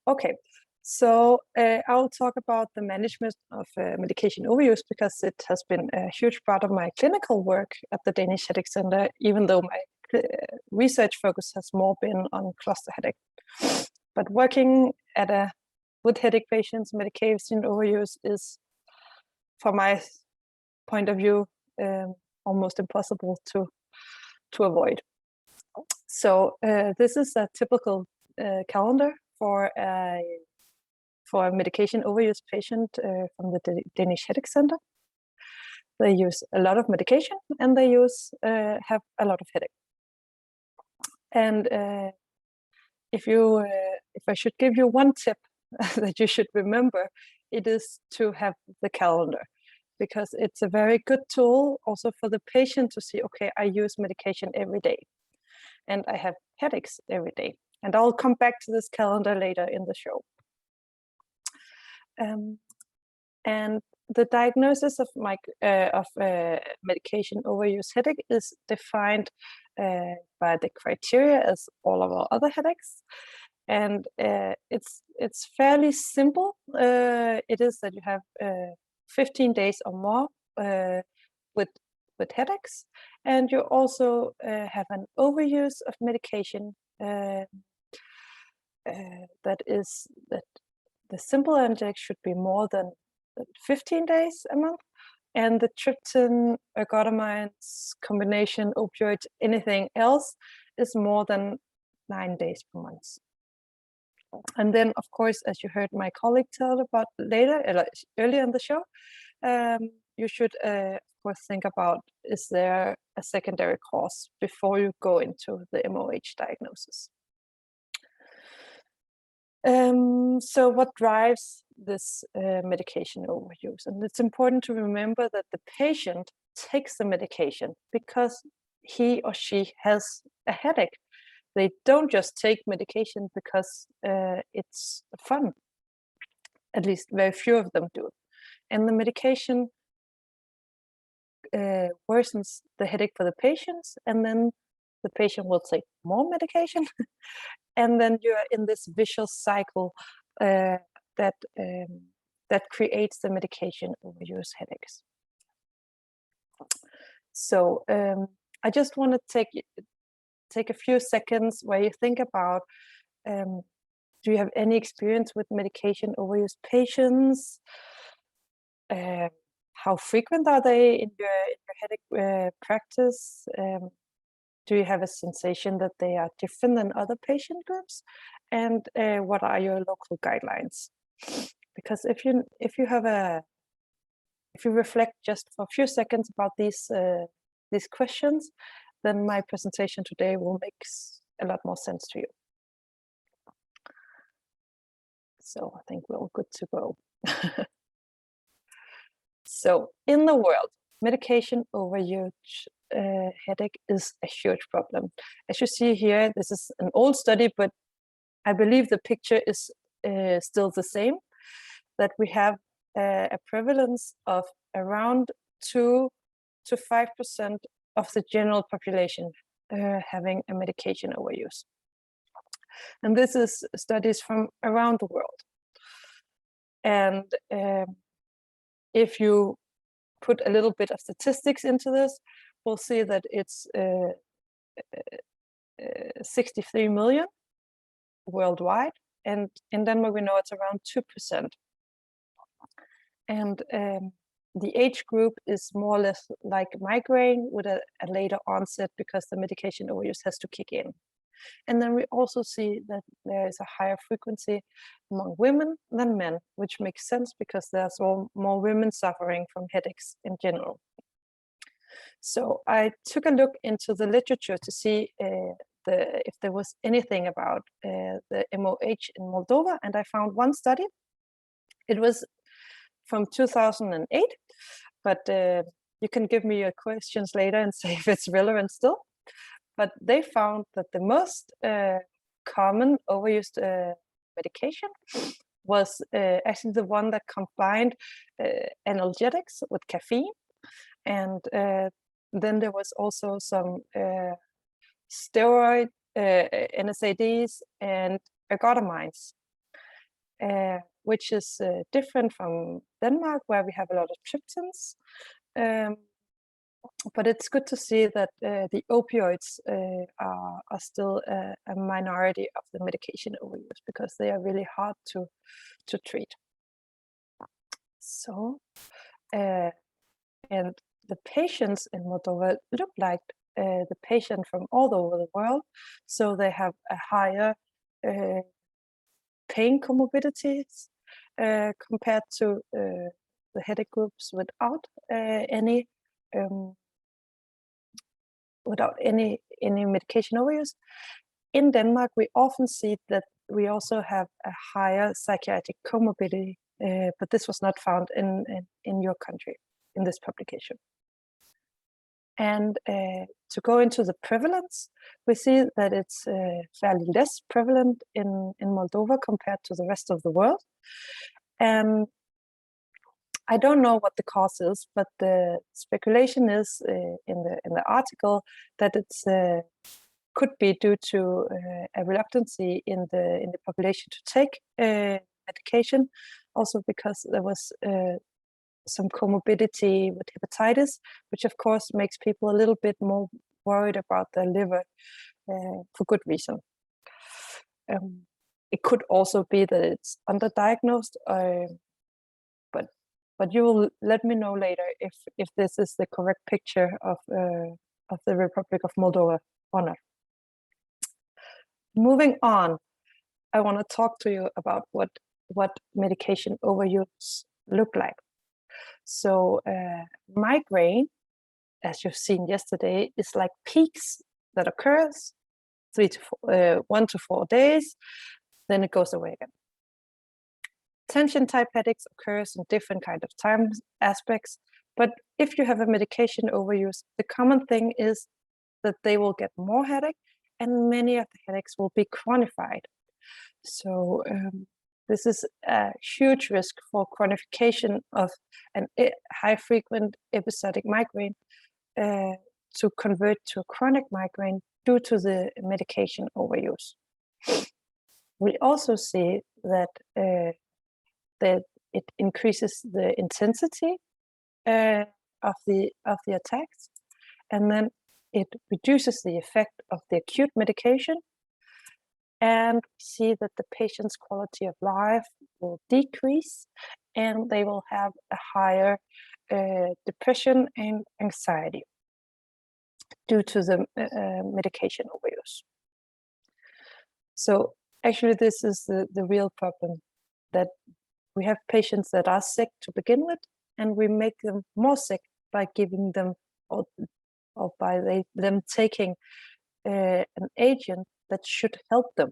Okay, so I'll talk about the management of medication overuse because it has been a huge part of my clinical work at the Danish Headache Center, even though my research focus has more been on cluster headache. But working with headache patients, medication overuse is, from my point of view, almost impossible to avoid. So this is a typical calendar for a medication overuse patient from the Danish Headache Center. They use a lot of medication and they have a lot of headache. And if I should give you one tip that you should remember, it is to have the calendar, because it's a very good tool also for the patient to see, okay, I use medication every day and I have headaches every day. And I'll come back to this calendar later in the show. And the diagnosis of medication overuse headache is defined by the criteria as all of our other headaches. And it's fairly simple. It is that you have 15 days or more with headaches, and you also have an overuse of medication that the simple NGX should be more than 15 days a month, and the triptan, ergotamines, combination opioids, anything else is more than 9 days per month. And then, of course, as you heard my colleague tell about earlier in the show, you should, of course, think about, is there a secondary cause before you go into the MOH diagnosis? So what drives this medication overuse? And it's important to remember that the patient takes the medication because he or she has a headache. They don't just take medication because it's fun. At least very few of them do. And the medication worsens the headache for the patients, and then the patient will take more medication. And then you're in this vicious cycle that creates the medication overuse headaches. So I just want to take a few seconds where you think about, do you have any experience with medication overuse patients? How frequent are they in your headache practice? Do you have a sensation that they are different than other patient groups? And what are your local guidelines? Because if you reflect just for a few seconds about these questions, then my presentation today will make a lot more sense to you. So I think we're all good to go. So in the world, medication overuse headache is a huge problem. As you see here, this is an old study, but I believe the picture is still the same, that we have a prevalence of around 2 to 5% of the general population having a medication overuse. And this is studies from around the world. And if you put a little bit of statistics into this, we'll see that it's 63 million worldwide, and in Denmark we know it's around 2%. And the age group is more or less like migraine with a later onset because the medication overuse has to kick in. And then we also see that there is a higher frequency among women than men, which makes sense because there's more women suffering from headaches in general. So I took a look into the literature to see if there was anything about the MOH in Moldova, and I found one study. It was from 2008, but you can give me your questions later and say if it's relevant still. But they found that the most common overused medication was actually the one that combined analgesics with caffeine. And then there was also some steroid, NSAIDs, and ergotamines. which is different from Denmark, where we have a lot of triptans. But it's good to see that the opioids are still a minority of the medication overuse, because they are really hard to treat. So, and the patients in Moldova look like the patient from all over the world. So they have a higher pain comorbidities compared to the headache groups without any medication overuse. In Denmark, we often see that we also have a higher psychiatric comorbidity, but this was not found in your country in this publication. And to go into the prevalence, we see that it's fairly less prevalent in Moldova compared to the rest of the world. And I don't know what the cause is, but the speculation is in the article that it's could be due to a reluctancy in the population to take medication, also because there was some comorbidity with hepatitis, which of course makes people a little bit more worried about their liver for good reason. It could also be that it's underdiagnosed, but you will let me know later if this is the correct picture of the Republic of Moldova or not. Moving on, I want to talk to you about what medication overuse look like. So migraine, as you've seen yesterday, is like peaks that occurs 1 to 4 days, then it goes away again. Tension type headaches occurs in different kind of time aspects, but if you have a medication overuse, the common thing is that they will get more headache, and many of the headaches will be chronified. So this is a huge risk for chronification of an high frequent episodic migraine to convert to a chronic migraine due to the medication overuse. We also see that it increases the intensity of the attacks, and then it reduces the effect of the acute medication, and see that the patient's quality of life will decrease, and they will have a higher depression and anxiety due to the medication overuse. So actually this is the real problem, that we have patients that are sick to begin with, and we make them more sick by giving them or by them taking an agent that should help them.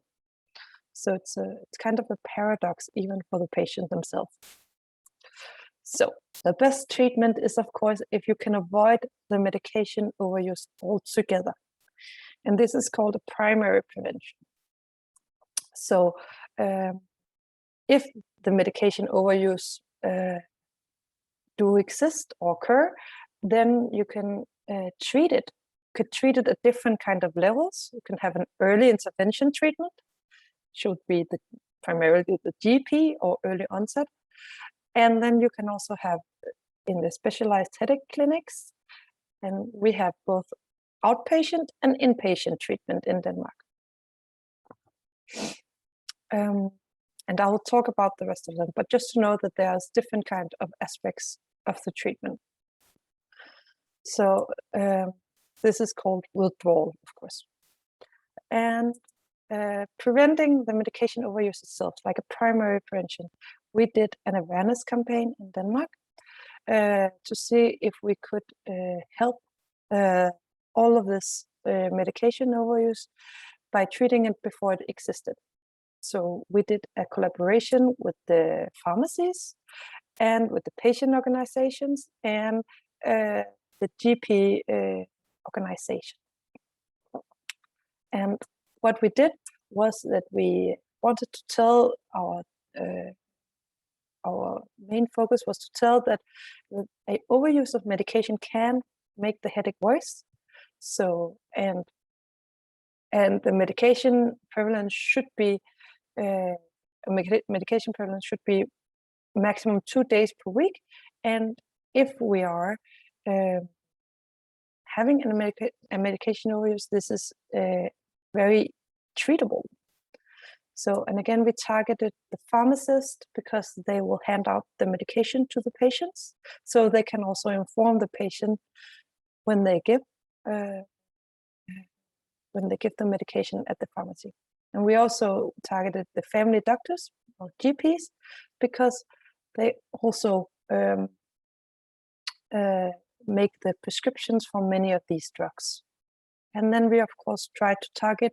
So it's kind of a paradox even for the patient themselves. So the best treatment is, of course, if you can avoid the medication overuse altogether. And this is called a primary prevention. So if the medication overuse do exist or occur, then you can treat it. You could treat it at different kind of levels. You can have an early intervention treatment, should be primarily the GP or early onset. And then you can also have in the specialized headache clinics, and we have both outpatient and inpatient treatment in Denmark. And I will talk about the rest of them, but just to know that there's different kind of aspects of the treatment. So this is called withdrawal, of course. And preventing the medication overuse itself, like a primary prevention, we did an awareness campaign in Denmark to see if we could help all of this medication overuse by treating it before it existed. So we did a collaboration with the pharmacies and with the patient organizations and the GP organization. And what we did was that we wanted to tell our main focus was to tell that a overuse of medication can make the headache worse. So and the medication prevalence should be medication prevalence should be maximum 2 days per week. And if we are having a medication overuse, this is very treatable. So, and again, we targeted the pharmacist because they will hand out the medication to the patients, so they can also inform the patient when they give the medication at the pharmacy. And we also targeted the family doctors or GPs because they also make the prescriptions for many of these drugs. And then we, of course, try to target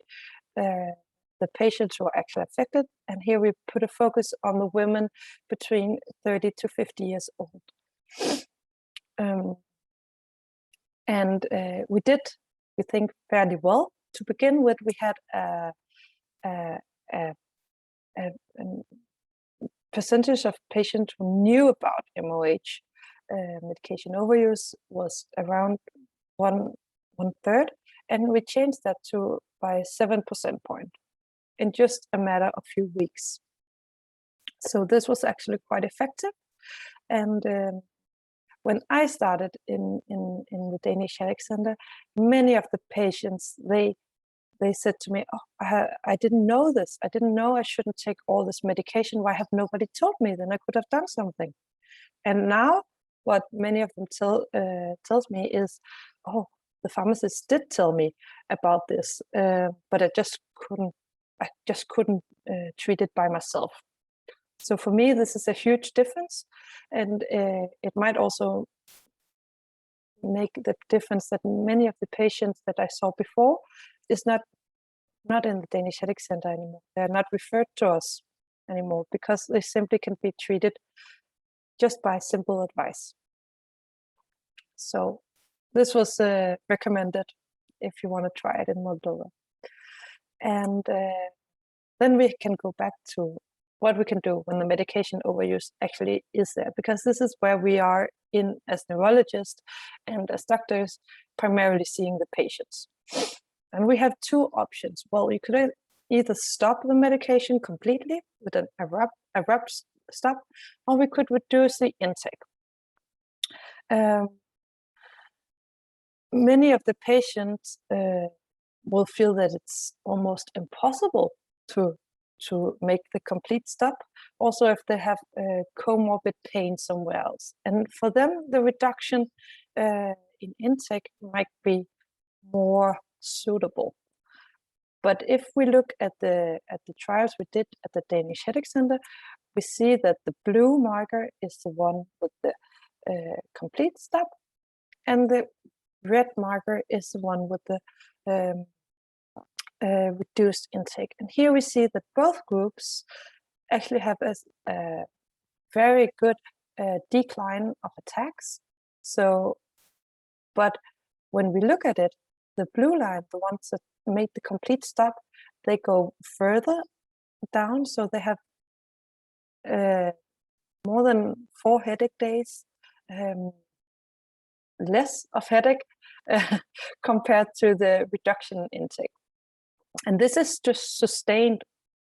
the patients who are actually affected. And here we put a focus on the women between 30 to 50 years old. We did, we think, fairly well. To begin with, we had a percentage of patients who knew about MOH medication overuse was around one third, and we changed that to by 7% point in just a matter of few weeks. So this was actually quite effective. And when I started in the Danish Headache Center, many of the patients, they said to me, "Oh, I didn't know this. I didn't know I shouldn't take all this medication. Why have nobody told me? Then I could have done something." And now what many of them tells me is, "Oh, the pharmacist did tell me about this, but I just couldn't treat it by myself." So for me, this is a huge difference, and it might also make the difference that many of the patients that I saw before is not in the Danish Headache Center anymore. They're not referred to us anymore because they simply can be treated just by simple advice. So this was recommended if you want to try it in Moldova. And then we can go back to what we can do when the medication overuse actually is there, because this is where we are in as neurologists and as doctors, primarily seeing the patients. And we have two options. Well, you could either stop the medication completely with an abrupt stop, or we could reduce the intake. Many of the patients will feel that it's almost impossible to make the complete stop, also if they have comorbid pain somewhere else. And for them, the reduction in intake might be more suitable. But if we look at the trials we did at the Danish Headache Center, we see that the blue marker is the one with the complete stop, and the red marker is the one with the reduced intake. And here we see that both groups actually have a very good decline of attacks. So, but when we look at it, the blue line, the ones that made the complete stop, they go further down. So they have more than 4 headache days, less of headache compared to the reduction in intake. And this is just sustained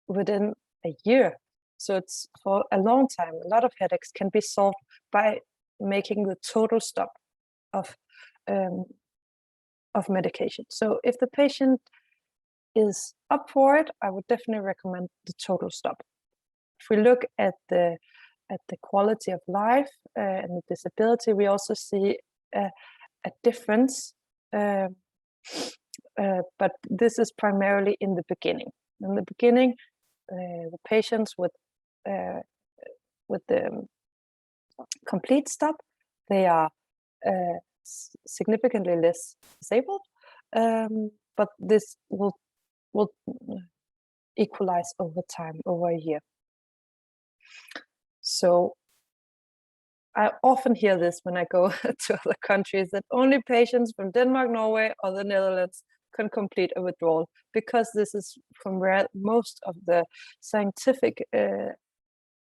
within a year. So it's for a long time. A lot of headaches can be solved by making the total stop of medication. So if the patient is up for it, I would definitely recommend the total stop. If we look at the quality of life and the disability, we also see a difference, but this is primarily in the beginning. In the beginning, the patients with the complete stop, they are significantly less disabled, but this will equalize over time, over a year. So I often hear this when I go to other countries, that only patients from Denmark, Norway, or the Netherlands can complete a withdrawal, because this is from where most of the scientific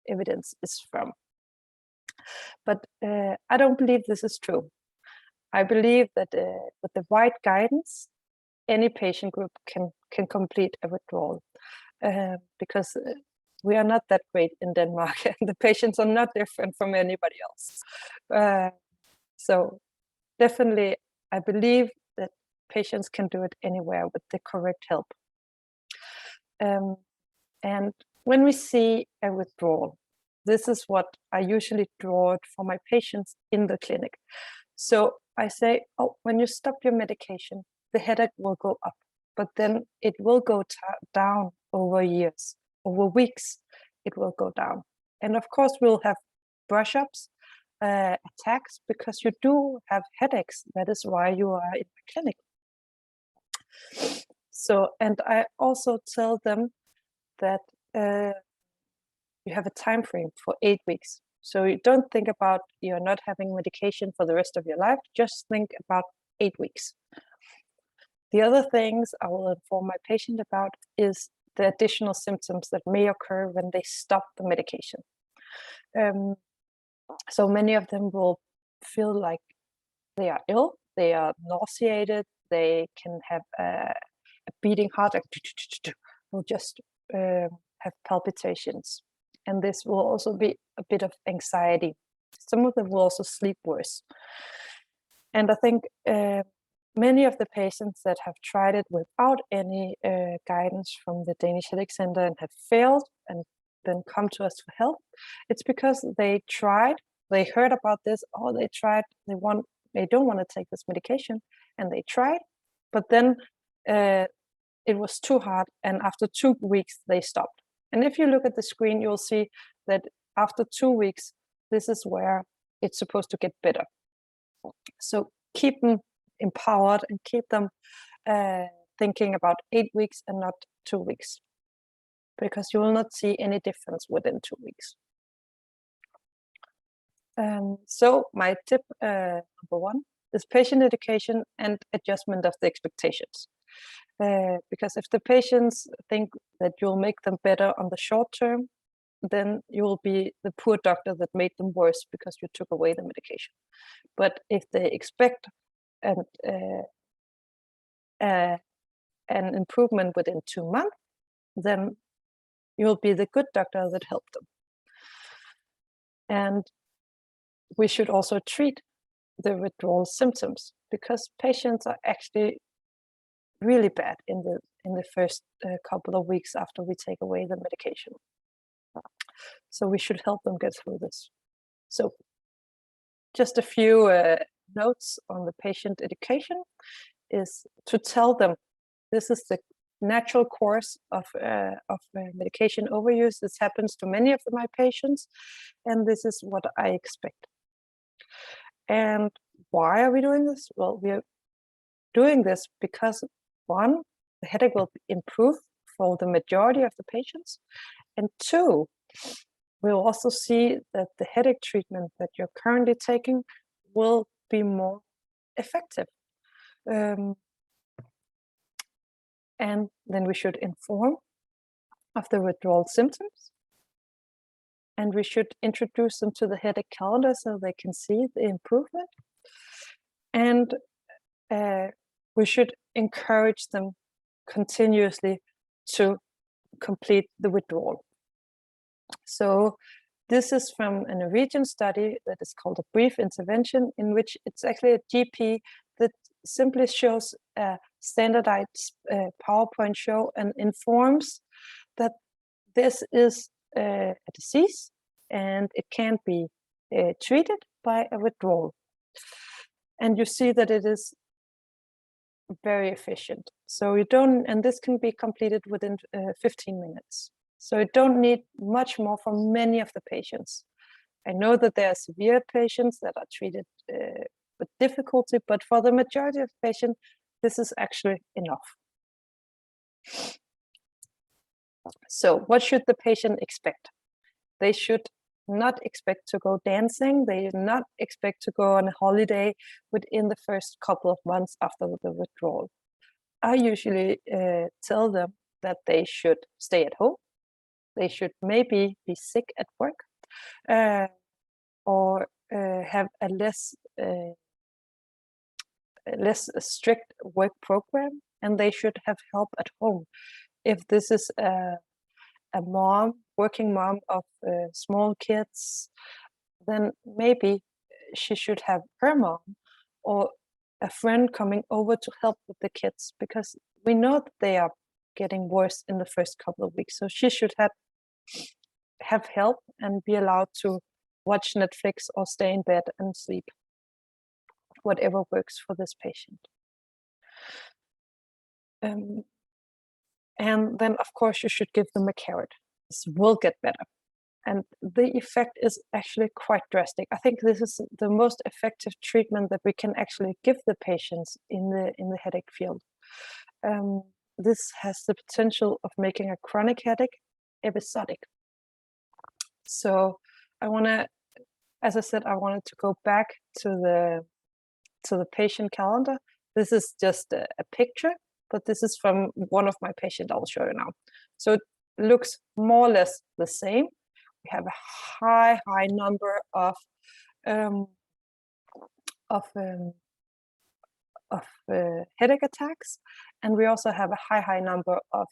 evidence is from. But I don't believe this is true. I believe that with the right guidance, any patient group can complete a withdrawal, because we are not that great in Denmark, and the patients are not different from anybody else. So definitely, I believe that patients can do it anywhere with the correct help. And when we see a withdrawal, this is what I usually draw it for my patients in the clinic. So I say, oh, when you stop your medication, the headache will go up, but then it will go down over years, over weeks, it will go down. And of course, we'll have brush-ups, attacks, because you do have headaches. That is why you are in the clinic. So, and I also tell them that you have a time frame for 8 weeks. So you don't think about you're not having medication for the rest of your life, just think about 8 weeks. The other things I will inform my patient about is the additional symptoms that may occur when they stop the medication. So many of them will feel like they are ill, they are nauseated, they can have a beating heart, will just have palpitations. And this will also be a bit of anxiety. Some of them will also sleep worse. And I think many of the patients that have tried it without any guidance from the Danish Headache Center and have failed and then come to us for help, it's because they tried, they heard about this, or they tried, they don't want to take this medication, and they tried, but then it was too hard, and after 2 weeks they stopped. And if you look at the screen, you'll see that after 2 weeks, this is where it's supposed to get better. So keep them empowered and keep them thinking about 8 weeks and not 2 weeks, because you will not see any difference within 2 weeks. So my tip number 1 is patient education and adjustment of the expectations. Because if the patients think that you'll make them better on the short term, then you will be the poor doctor that made them worse because you took away the medication. But if they expect an improvement within 2 months, then you'll be the good doctor that helped them. And we should also treat the withdrawal symptoms, because patients are actually really bad in the first couple of weeks after we take away the medication. So we should help them get through this. So just a few notes on the patient education is to tell them this is the natural course of medication overuse. This happens to many of my patients, and this is what I expect. And why are we doing this? Well, we are doing this because, 1, the headache will improve for the majority of the patients, and 2, we'll also see that the headache treatment that you're currently taking will be more effective. And then we should inform of the withdrawal symptoms, and we should introduce them to the headache calendar so they can see the improvement. And we should encourage them continuously to complete the withdrawal. So this is from a Norwegian study that is called a brief intervention, in which it's actually a GP that simply shows a standardized PowerPoint show and informs that this is a disease and it can be treated by a withdrawal. And you see that it is very efficient. So you don't, and this can be completed within 15 minutes. So you don't need much more for many of the patients. I know that there are severe patients that are treated with difficulty, but for the majority of patients, this is actually enough. So what should the patient expect? They should not expect to go dancing. They should not expect to go on a holiday within the first couple of months after the withdrawal. I usually tell them that they should stay at home. They should maybe be sick at work, or have a less strict work program, and they should have help at home. If this is a mom working mom of small kids, then maybe she should have her mom or a friend coming over to help with the kids, because we know that they are getting worse in the first couple of weeks. So she should have help and be allowed to watch Netflix or stay in bed and sleep, whatever works for this patient. And then, of course, you should give them a carrot. This will get better. And the effect is actually quite drastic. I think this is the most effective treatment that we can actually give the patients in the headache field. This has the potential of making a chronic headache episodic. So I want to, as I said, I wanted to go back to the patient calendar. This is just a picture, but this is from one of my patients I'll show you now. So it looks more or less the same. We have a high number of headache attacks, and we also have a high number of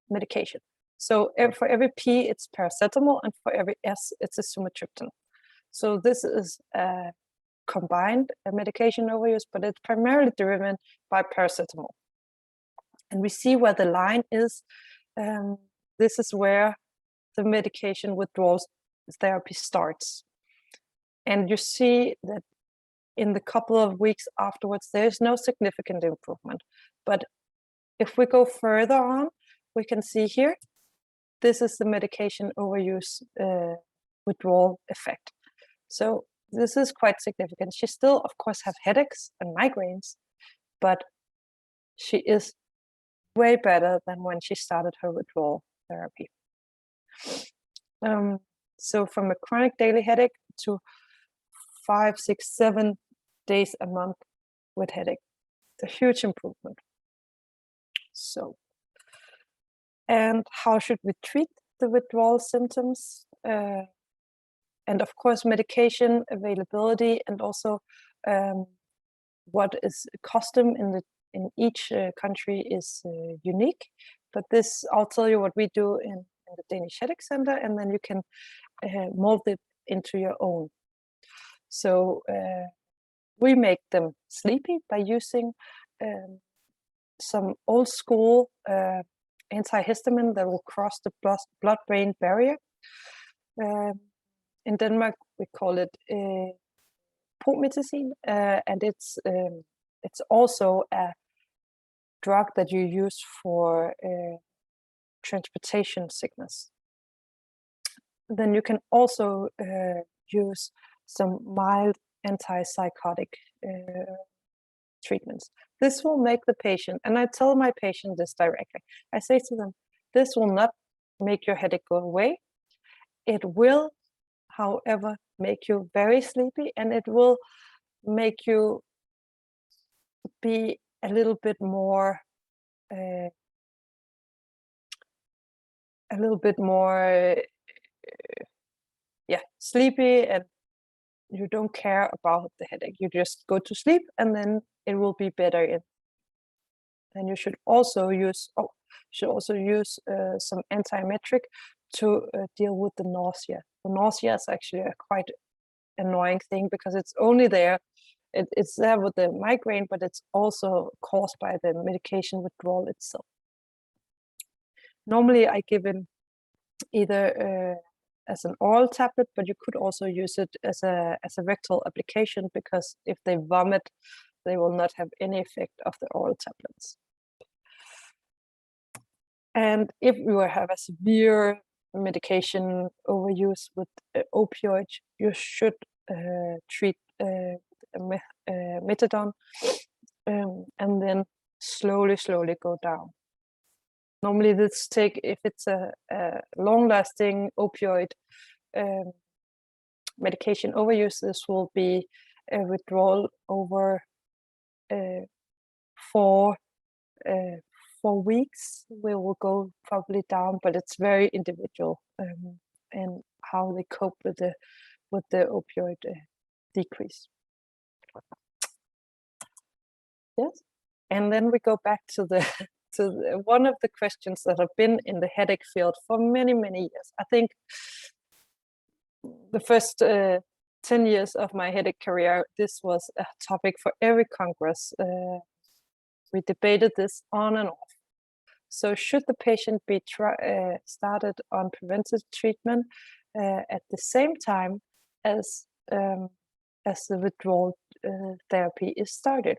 medication. So for every P, it's paracetamol, and for every S, it's a sumatriptan. So this is a combined medication overuse, but it's primarily driven by paracetamol. And we see where the line is. This is where the medication withdrawal therapy starts. And you see that in the couple of weeks afterwards, there's no significant improvement. But if we go further on, we can see here, this is the medication overuse withdrawal effect. So this is quite significant. She still, of course, have headaches and migraines, but she is way better than when she started her withdrawal therapy. So from a chronic daily headache to 5, 6, 7 days a month with headache, it's a huge improvement. So, and how should we treat the withdrawal symptoms? And of course, medication availability, and also what is custom in each country is unique. But this, I'll tell you what we do in the Danish Headache Center, and then you can mold it into your own. So we make them sleepy by using some old school antihistamine that will cross the blood-brain barrier. In Denmark, we call it promethazine, and it's also a drug that you use for transportation sickness. Then you can also use some mild antipsychotic treatments. This will make the patient, and I tell my patient this directly, I say to them, this will not make your headache go away. It will, however, make you very sleepy, and it will make you be a little bit more sleepy, and you don't care about the headache. You just go to sleep, and then it will be better. And you should also use some antiemetic to deal with the nausea. The nausea is actually a quite annoying thing, because it's only there. It's there with the migraine, but it's also caused by the medication withdrawal itself. Normally, I give it either as an oral tablet, but you could also use it as a rectal application, because if they vomit, they will not have any effect of the oral tablets. And if you have a severe medication overuse with opioids, you should treat methadone, and then slowly go down. Normally this if it's a long-lasting opioid medication overuse, this will be a withdrawal over 4 weeks. We will go probably down, but it's very individual and how they cope with the opioid decrease. Yes, and then we go back to the So one of the questions that have been in the headache field for many, many years, I think the first 10 years of my headache career, this was a topic for every Congress. We debated this on and off. So should the patient be started on preventive treatment at the same time as the withdrawal therapy is started?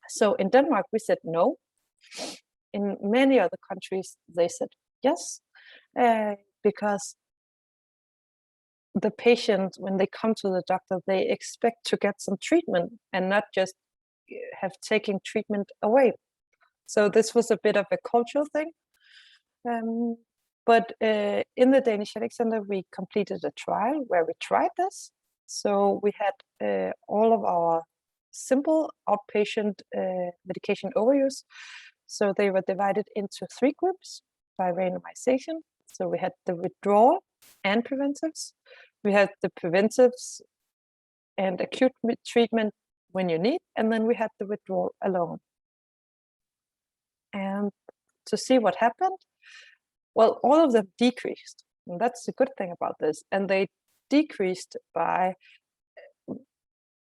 So in Denmark, we said no. In many other countries, they said yes, because the patient, when they come to the doctor, they expect to get some treatment and not just have taken treatment away. So this was a bit of a cultural thing. But in the Danish Headache Center, we completed a trial where we tried this. So we had all of our simple outpatient medication overuse. So they were divided into 3 groups by randomization. So we had the withdrawal and preventives. We had the preventives and acute treatment when you need, and then we had the withdrawal alone. And to see what happened, well, all of them decreased. And that's the good thing about this. And they decreased by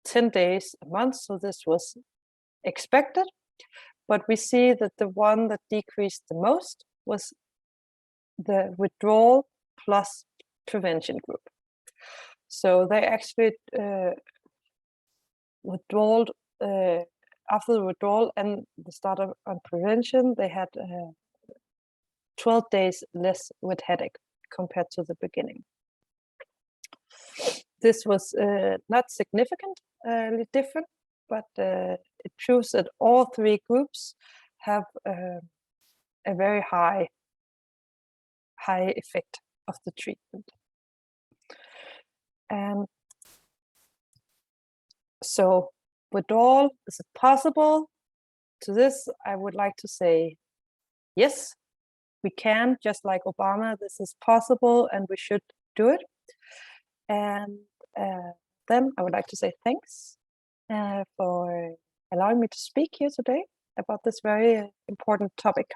10 days a month. So this was expected. But we see that the one that decreased the most was the withdrawal plus prevention group. So they actually withdrawal after the withdrawal and the start on prevention, they had 12 days less with headache compared to the beginning. This was not significantly different, but it proves that all 3 groups have a very high effect of the treatment. And so withdrawal, is it possible? To this, I would like to say, yes, we can, just like Obama, this is possible and we should do it. And then I would like to say thanks for allowing me to speak here today about this very important topic.